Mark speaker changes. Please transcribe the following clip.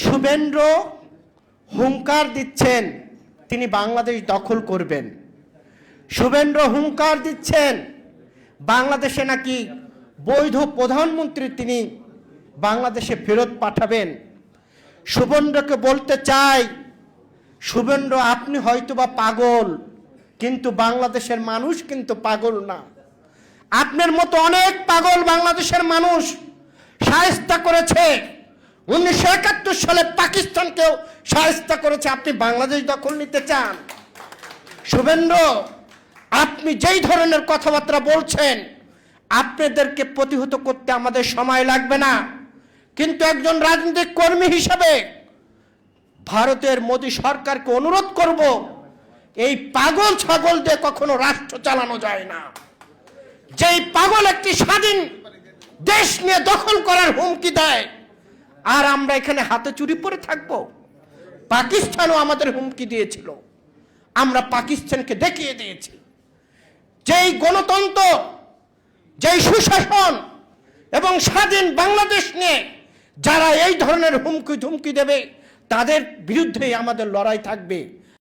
Speaker 1: শুভেন্দ্র হুঙ্কার দিচ্ছেন তিনি বাংলাদেশ দখল করবেন। শুভেন্দ্র হুঙ্কার দিচ্ছেন বাংলাদেশে নাকি বৈধ প্রধানমন্ত্রী তিনি বাংলাদেশে ফেরত পাঠাবেন। শুভেন্দ্রকে বলতে চাই, শুভেন্দ্র আপনি হয়তোবা পাগল, কিন্তু বাংলাদেশের মানুষ কিন্তু পাগল না। আপনার মতো অনেক পাগল বাংলাদেশের মানুষ শায়েস্তা করেছে। 1971 সালে পাকিস্তানকেও শায়েস্তা করেছে। আপনি বাংলাদেশ দখল নিতে চান? শুভেন্দ্র, আপনি যেই ধরনের কথাবার্তা বলছেন, আপনাদেরকে প্রতিহত করতে আমাদের সময় লাগবে না, কিন্তু একজন রাজনৈতিক কর্মী হিসেবে ভারতের মোদী সরকারকে অনুরোধ করব, এই পাগল ছাগল দিয়ে কখনো রাষ্ট্র চালানো যায় না। যেই পাগল একটি স্বাধীন দেশ নিয়ে দখল করার হুমকি দেয়, আর আমরা এখানে হাতে চুরি পরে থাকব? পাকিস্তানও আমাদের হুমকি দিয়েছিল, আমরা পাকিস্তানকে দেখিয়ে দিয়েছি। যেই গণতন্ত্র, যেই সুশাসন এবং স্বাধীন বাংলাদেশ নিয়ে যারা এই ধরনের হুমকি ধুমকি দেবে, তাদের বিরুদ্ধেই আমাদের লড়াই থাকবে।